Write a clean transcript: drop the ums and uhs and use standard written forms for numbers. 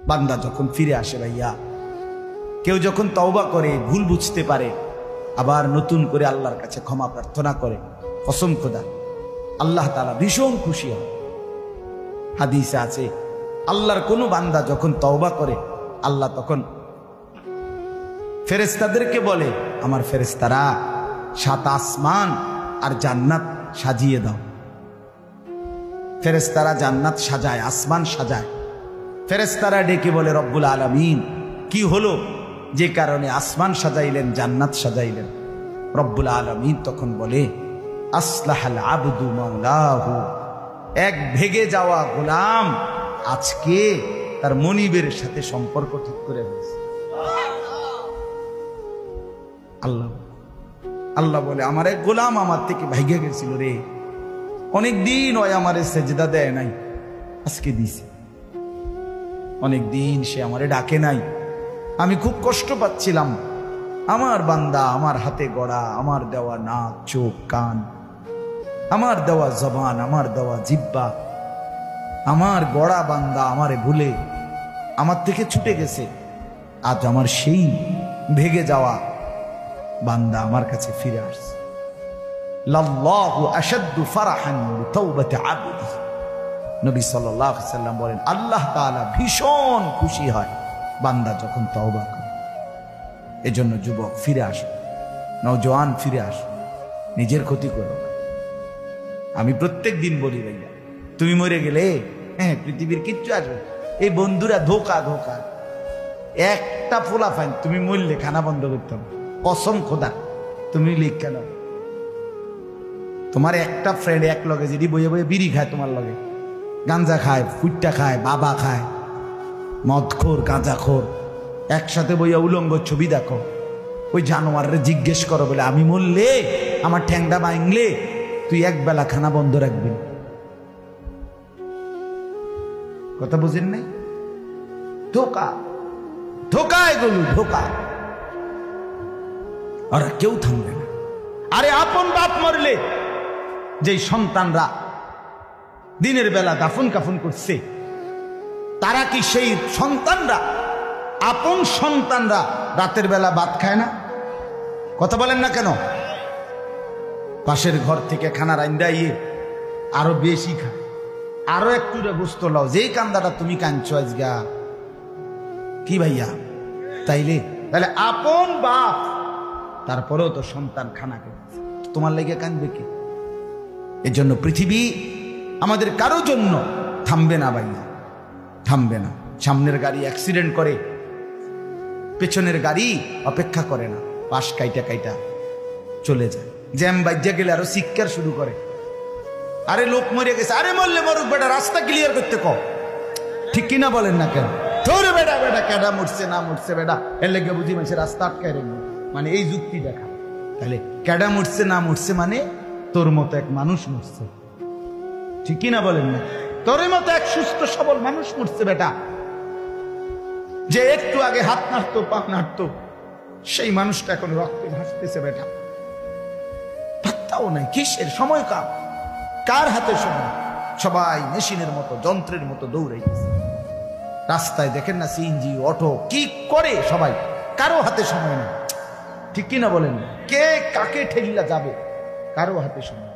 বান্দা যখন ফিরে আসে ভাইয়া, কেউ যখন তওবা করে, ভুল বুঝতে পারে, আবার নতুন করে আল্লাহর কাছে ক্ষমা প্রার্থনা করে, কসম খোদা আল্লাহ তাআলা ভীষণ খুশি হয়। হাদিসে আছে আল্লাহর কোনো বান্দা যখন তওবা করে, আল্লাহ তখন ফেরেশতাদেরকে বলে, আমার ফেরেশতারা 7 আসমান আর জান্নাত সাজিয়ে দাও। ফেরেশতারা জান্নাত সাজায়, আসমান সাজায়। ফেরেশতারা ডেকে বলে, রব্বুল আলামিন কি হলো যে কারণে আসমান সাজাইলেন, জান্নাত সাজাইলেন? রব্বুল আলামিন তখন বলে, আসলাহাল আবদু মাওলাহু, এক ভেগে যাওয়া গোলাম আজকে তার মনিবের সাথে সম্পর্ক ঠিক করে ফেলেছে। আল্লাহ বলে, আমার এক গোলাম আমার থেকে ভাইগে গেছিল রে, অনেকদিন ওই আমারে সেজদা দেয় নাই, আজকে দিছে। অনেকদিন সে আমারে ডাকে নাই, আমি খুব কষ্ট পাচ্ছিলাম। আমার বান্দা আমার হাতে গড়া, আমার দেওয়া নাক, চোখ, কান, আমার দেওয়া জবান, আমার দেওয়া জিহ্বা, আমার গড়া বান্দা আমারে ভুলে আমার থেকে ছুটে গেছে। আজ আমার সেই ভেগে যাওয়া বান্দা আমার কাছে ফিরে আসছে। লাল্লাহু আশাদ্দু ফারাহান বিতাওবাতি আবদি, নবী সাল্লাল্লাহু আলাইহি সাল্লাম বলেন, আল্লাহ তাআলা ভীষণ খুশি হয় বান্দা যখন তওবা করে। এজন্য যুবক ফিরে আসো, নওজোয়ান ফিরে আসো, নিজের ক্ষতি করো। আমি প্রত্যেক দিন বলি ভাইয়া, তুমি মরে গেলে হ্যাঁ পৃথিবীর কিচ্ছু আসবে, এই বন্ধুরা ধোকা ধোকা। একটা ফোলা ফাইন, তুমি মরলে খানা বন্ধ করতে হবে, কসম খোদা। তুমি লিখ কেন, তোমার একটা ফ্রেন্ড এক লগে যদি বইয়ে বইয়ে বিড়ি খায়, তোমার লগে গাঞ্জা খায়, ফুটটা খায়, বাবা খায়, মদখোর, গাঁজাখোর, একসাথে বইয়া উলঙ্গ ছবি দেখো, ওই জানোয়ারে জিজ্ঞেস করো বলে, আমি মরলে আমার ঠ্যাংটা ভাঙলে তুই এক বেলা খানা বন্ধ রাখবি। কথা বুঝেন নাই? ধোকা ধোকা, এগুলো ধোকা। আর কেউ থামবে না। আরে আপন বাপ মরলে যেই সন্তানরা দিনের বেলা দাফন কাফন করছে, তারা কি সেই সন্তানরা, আপন সন্তানরা রাতের বেলা ভাত খায় না? কথা বলেন না কেন? পাশের ঘর থেকে খানা রাইন্দা ইয়ে আরো বেশি খায়, আরো একটু গোস্ত লাও, যেই কান্দাটা তুমি কাঁদছো আজগা। কি ভাইয়া? তাইলে তাহলে আপন বাপ, তারপরেও তো সন্তান খানা খেয়েছে, তোমার লেগে কাঁদবে কি? এর জন্য পৃথিবী আমাদের কারো জন্য থামবে না ভাইয়া, থামবে না। সামনের গাড়ি অ্যাক্সিডেন্ট করে, পেছনের গাড়ি অপেক্ষা করে না, পাশ কাইটা কাইটা চলে যায়। জ্যাম বাজ্যা গেলে আরো চিৎকার শুরু করে, আরে লোক মরে গেছে, আরে মরলে মরুক বেটা, রাস্তা ক্লিয়ার করতে কও। ঠিক কিনা বলেন না কেন? তোর বেটা বেটা কেডা মরছে না মরছে বেটা, এর লেগে বুঝি মানুষের রাস্তা আটকায় রেখে, মানে এই যুক্তি দেখা। তাহলে কেডা মরছে না মরছে মানে তোর মতো এক মানুষ মরছে। ঠিক কিনা বলেন না? তোর মতো এক সুস্থ সবল মানুষ মরছে বেটা, যে একটু আগে হাত নাড়তো, পা নাড়তো, সেই মানুষটা এখন রক্তে ভাসতেছে বেটা। পাত্তাও নাই, কিসের সময়? কার হাতে সময়? সবাই মেশিনের মতো, যন্ত্রের মতো দৌড়াইতেছে। রাস্তায় দেখেন না সিএনজি, অটো কি করে সবাই, কারো হাতে সময় নেই। ঠিক কিনা বলেন? কে কাকে ঠেলিয়া যাবে, কারো হাতে সময়।